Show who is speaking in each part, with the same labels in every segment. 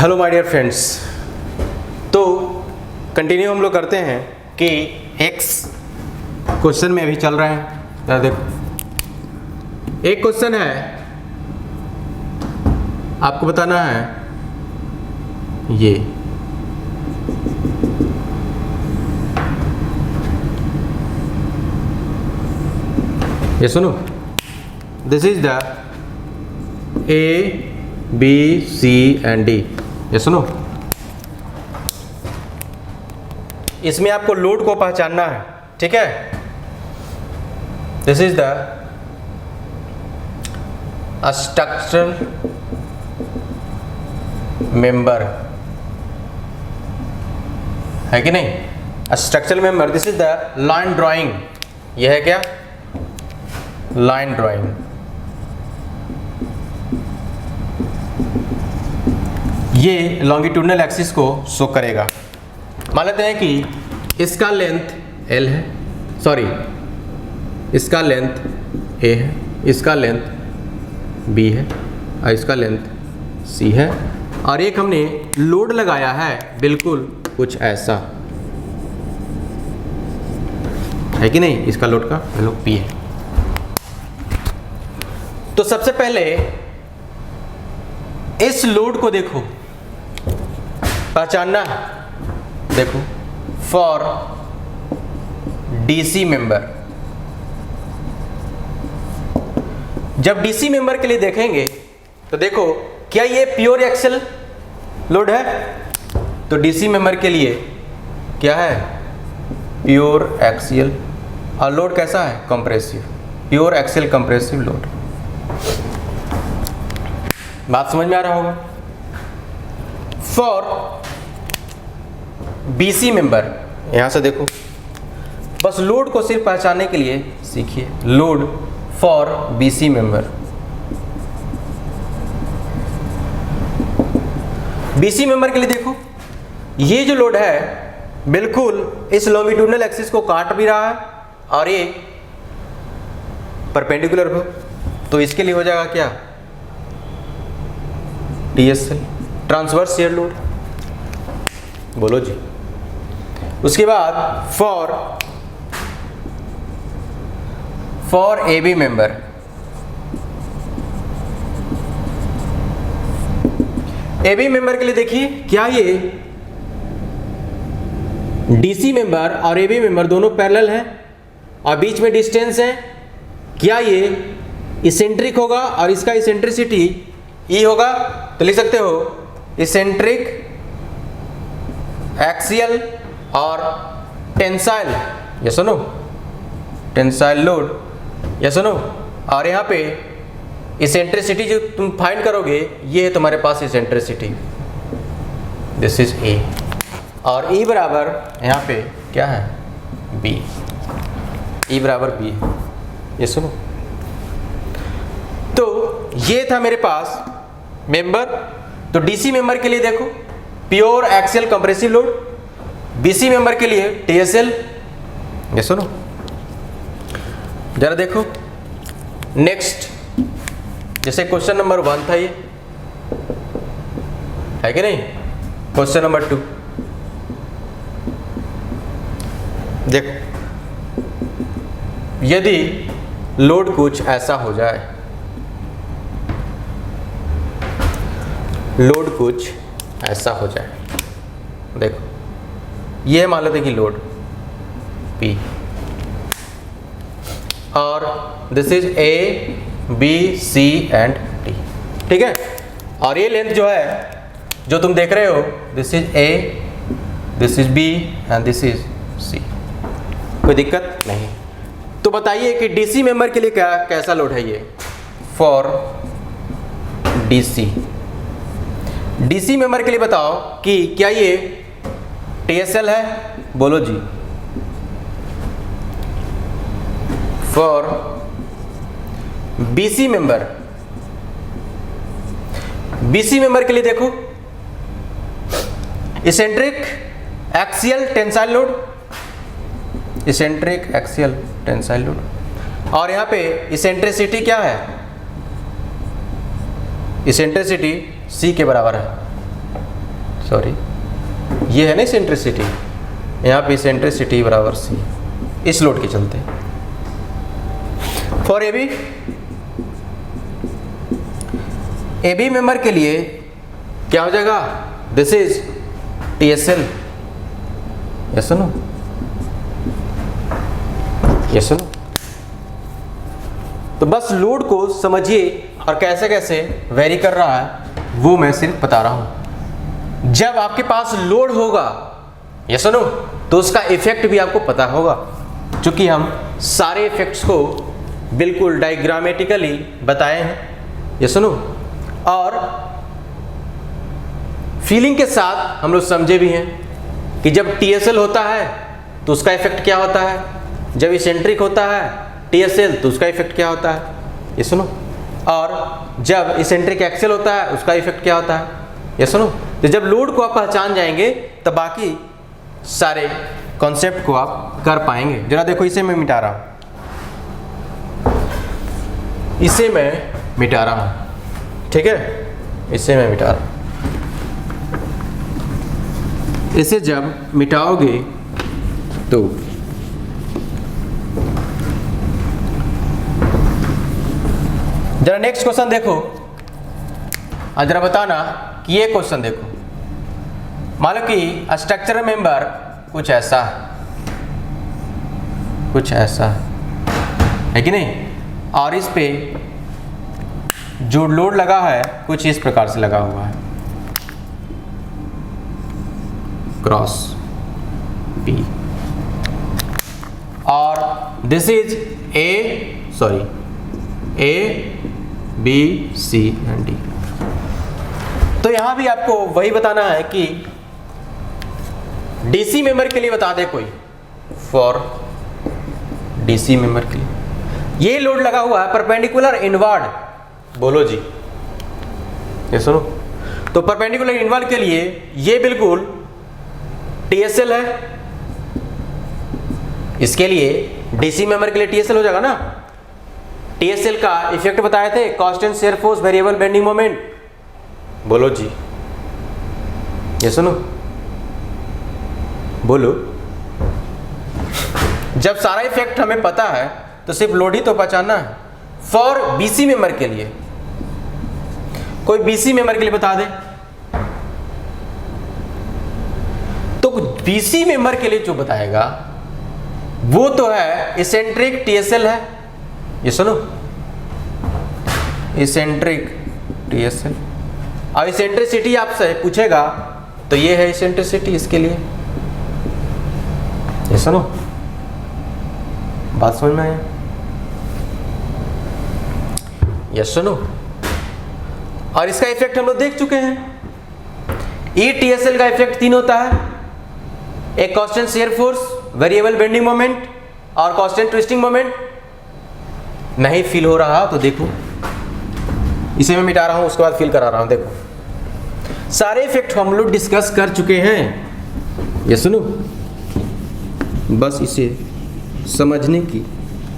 Speaker 1: Hello my dear friends. तो continue हम लोग करते हैं कि एक्स क्वेश्चन में अभी चल रहे हैं। जरा देखो, एक क्वेश्चन है, आपको बताना है ये सुनो, this is the A B C and D. ये सुनो, इसमें आपको लोड को पहचानना है, ठीक है। This is the structural member, है कि नहीं। Structural member, this is the line drawing. यह है क्या? Line drawing. ये लॉन्गिट्यूडनल एक्सिस को शो करेगा। मान लेते हैं कि इसका लेंथ L है, सॉरी इसका लेंथ A है, इसका लेंथ B है और इसका लेंथ C है, और एक हमने लोड लगाया है बिल्कुल कुछ ऐसा, है कि नहीं। इसका लोड का वैल्यू P है। तो सबसे पहले इस लोड को देखो, पहचानना है। देखो, फॉर डीसी मेंबर, जब डीसी मेंबर के लिए देखेंगे तो देखो, क्या ये प्योर एक्सल लोड है? तो डीसी मेंबर के लिए क्या है? Pure axial. और लोड कैसा है? Compressive, pure axial compressive load. बात समझ में आ रहा होगा। फॉर बीसी मेंबर, यहां से देखो, बस लोड को सिर्फ पहचानने के लिए सीखिए। Load for BC member, BC member के लिए देखो, ये जो लोड है बिल्कुल इस लॉन्गिट्यूडनल एक्सिस को काट भी रहा है और ये परपेंडिकुलर हो, तो इसके लिए हो जाएगा क्या? TSL, transverse shear load. बोलो जी। उसके बाद for AB member, AB member के लिए देखिए, क्या ये DC मेंबर और AB मेंबर दोनों पैरेलल हैं और बीच में डिस्टेंस है? क्या ये इसेंट्रिक होगा और इसका इसेंट्रिसिटी E होगा? तो लिख सकते हो इसेंट्रिक, एक्सियल और टेंसाइल। ये सुनो, टेंसाइल लोड। ये सुनो, और यहाँ पे इसेंट्रिसिटी जो तुम फाइंड करोगे, ये है तुम्हारे पास इसेंट्रिसिटी, दिस इज A, और E बराबर यहाँ पे क्या है? B। E बराबर B है। ये सुनो, तो ये था मेरे पास मेंबर। तो डीसी मेंबर के लिए देखो, pure axial compressive load. BC member के लिए TSL। ये सुनो, जरा देखो नेक्स्ट, जैसे क्वेश्चन नंबर 1 था, ये है कि नहीं। क्वेश्चन नंबर 2 देखो, यदि लोड कुछ ऐसा हो जाए, लोड कुछ ऐसा हो जाए, देखो ये मान लेते कि लोड P, और this is A, B, C and D, ठीक है। और ये लेंथ जो है, जो तुम देख रहे हो, this is A, this is B and this is C। कोई दिक्कत नहीं। तो बताइए कि डीसी मेंबर के लिए क्या कैसा लोड है ये? फॉर डीसी मेंबर के लिए बताओ कि क्या ये TSL है? बोलो जी। For BC member, BC member के लिए देखो, eccentric axial tensile load, eccentric axial tensile load, और यहाँ पे इसेंट्रिसिटी क्या है? इसेंट्रिसिटी C के बराबर है। सॉरी, ये है ना इसेंट्रिसिटी, यहाँ पे इसेंट्रिसिटी बराबर सी, इस लोड के चलते। फॉर ए बी मेंबर के लिए क्या हो जाएगा, this is TSL, yes no, yes no. तो बस लोड को समझिए और कैसे कैसे वेरी कर रहा है वो मैं सिर्फ बता रहा हूं। जब आपके पास लोड होगा, यस नो, तो उसका इफेक्ट भी आपको पता होगा, क्योंकि हम सारे इफेक्ट्स को बिल्कुल डायग्रामेटिकली बताए हैं, यस नो, और फीलिंग के साथ हम लोग समझे भी हैं कि जब TSL होता है तो उसका इफेक्ट क्या होता है, जब इसेंट्रिक होता है TSL तो उसका इफेक्ट क्या होता है, ये सुनो, और जब इसेंट्रिक एक्सेल होता है उसका इफेक्ट क्या होता है, ये सुनो। तो जब लोड को आप पहचान जाएंगे तब बाकी सारे कॉन्सेप्ट को आप कर पाएंगे। जरा देखो, इसे मैं मिटा रहा हूं, इसे मैं मिटा रहा हूं, ठीक है, इसे मैं मिटा रहा हूं। इसे जब मिटाओगे तो जरा नेक्स्ट क्वेश्चन देखो और जरा बताना कि ये क्वेश्चन देखो। मान लो कि स्ट्रक्चरल मेंबर कुछ ऐसा है कि नहीं, और इस पे जो लोड लगा है कुछ इस प्रकार से लगा हुआ है, क्रॉस P, और this is A B C and D। तो यहां भी आपको वही बताना है कि DC मेंबर के लिए बता दे कोई, फॉर DC मेंबर के लिए ये लोड लगा हुआ है परपेंडिकुलर इनवर्ड, बोलो जी, ये सुनो। तो परपेंडिकुलर इनवर्ड के लिए ये बिल्कुल TSL है, इसके लिए DC मेंबर के लिए TSL हो जाएगा ना। TSL का इफेक्ट बताए थे, constant shear force, variable bending moment, बोलो जी, ये सुनो, बोलो। जब सारा इफेक्ट हमें पता है तो सिर्फ लोड ही तो पहचानना है। फॉर BC मेंबर के लिए कोई BC मेंबर के लिए बता दे, तो BC मेंबर के लिए जो बताएगा वो तो है इसेंट्रिक TSL है, ये सुनो, इसेंट्रिक TSL। अब इसेंट्रिसिटी आपसे पूछेगा तो ये है इसेंट्रिसिटी इसके लिए, ये सुनो, बात समझ में आया, ये सुनो। और इसका इफेक्ट हम लोग देख चुके हैं। TSL का इफेक्ट 3 होता है, एक constant shear force, variable bending moment और कांस्टेंट ट्विस्टिंग मोमेंट। नहीं फील हो रहा तो देखो, इसे मैं मिटा रहा हूं, उसके बाद फील करा रहा हूं। देखो सारे इफेक्ट हम लोग डिस्कस कर चुके हैं, ये सुनो, बस इसे समझने की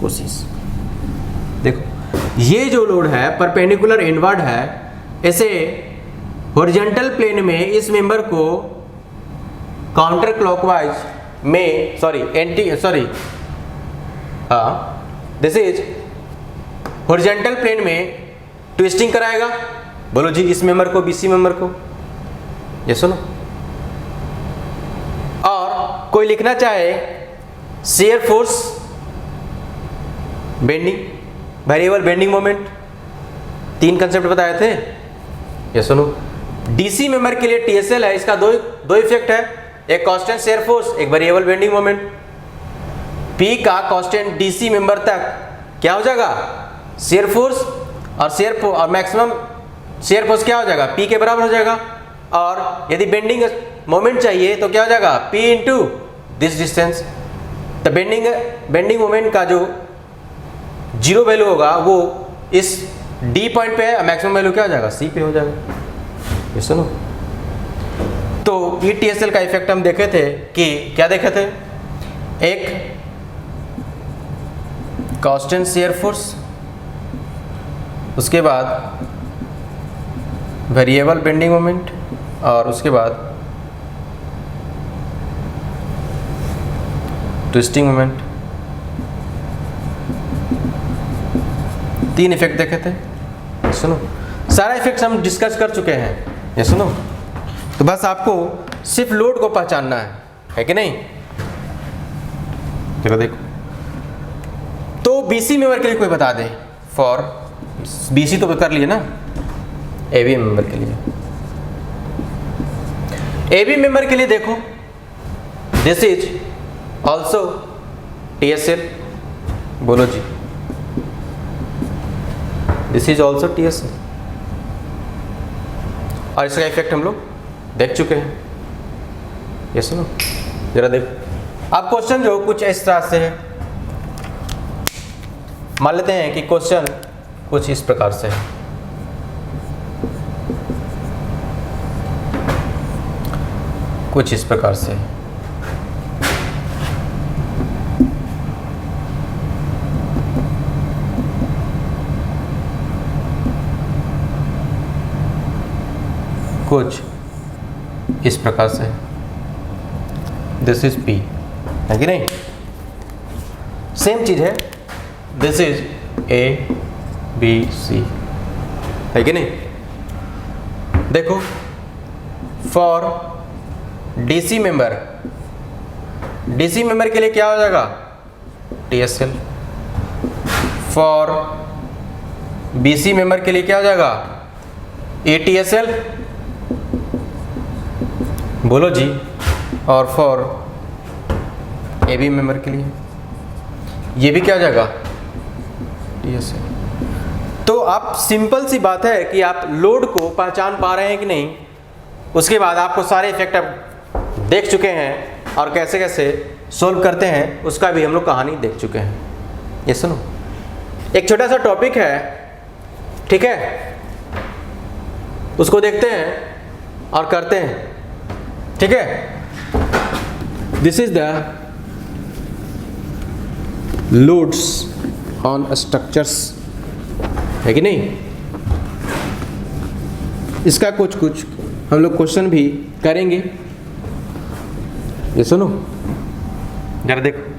Speaker 1: कोशिश। देखो ये जो लोड है परपेंडिकुलर इनवर्ड है, इसे हॉरिजॉन्टल प्लेन में इस मेंबर को काउंटर क्लॉकवाइज में दिस इज हॉरिजॉन्टल प्लेन में ट्विस्टिंग कराएगा, बोलो जी, इस मेंबर को, BC मेंबर को, ये सुनो। और कोई लिखना चाहे shear force, bending, variable bending moment, 3 concept बताए थे, ये सुनो। DC मेंबर के लिए TSL है, इसका दो इफेक्ट है, एक कांस्टेंट शियर फोर्स, एक वेरिएबल बेंडिंग मोमेंट। P का कांस्टेंट DC मेंबर तक क्या हो जाएगा, शियर फोर्स, और मैक्सिमम शियर फोर्स क्या हो जाएगा, P के बराबर हो जाएगा। और यदि बेंडिंग मोमेंट चाहिए तो क्या हो जाएगा, P इंटू दिस डिस्टेंस। तो बेंडिंग मोमेंट का जो 0 वैल्यू होगा वो इस D पॉइंट पे है, मैक्सिमम वैल्यू क्या हो जाएगा, C पे हो जाएगा, ये सुनो। तो ये TSL का इफेक्ट हम देखे थे कि क्या देखे थे, एक कांस्टेंट शियर फोर्स, उसके बाद वेरिएबल बेंडिंग मोमेंट, और उसके बाद ट्विस्टिंग मोमेंट। 3 इफेक्ट देखे थे, सुनो सारा इफेक्ट्स हम डिस्कस कर चुके हैं, ये सुनो। तो बस आपको सिर्फ लोड को पहचानना है कि नहीं। चलो देखो, तो बीसी मेंबर के लिए कोई बता दे, फॉर बीसी तो कर लिए ना, एबी मेंबर के लिए। एबी मेंबर के लिए देखो, दिस इज ऑल्सो टीएसएल, बोलो जी, दिस इज ऑल्सो टीएसएल। और इसका इफेक्ट हम लोग देख चुके हैं, ये सुनो जरा देखो। अब क्वेश्चन जो कुछ इस तरह से है, मान लेते हैं कि क्वेश्चन कुछ इस प्रकार से है। कुछ इस प्रकार से है। कुछ इस प्रकार से, दिस इज पी, है कि नहीं। सेम चीज है, this is A B C, है कि नहीं। देखो for DC member, DC member के लिए क्या हो जाएगा, टीएसएल। फॉर बीसी मेंबर के लिए क्या हो जाएगा, एटीएसएल, बोलो जी। और फॉर एबी मेंबर के लिए ये भी क्या हो जाएगा, टीएसएल। तो आप सिंपल सी बात है कि आप लोड को पहचान पा रहे हैं कि नहीं। उसके बाद आपको सारे इफेक्ट आप देख चुके हैं और कैसे कैसे सोल्व करते हैं उसका भी हम लोग कहानी देख चुके हैं। ये सुनो, एक छोटा सा टॉपिक है, ठीक है, उसको देखते हैं और करते हैं, ठीक है। This is the loads on structures, है कि नहीं। इसका कुछ कुछ हम लोग क्वेश्चन भी करेंगे, ये सुनो जरा देखो।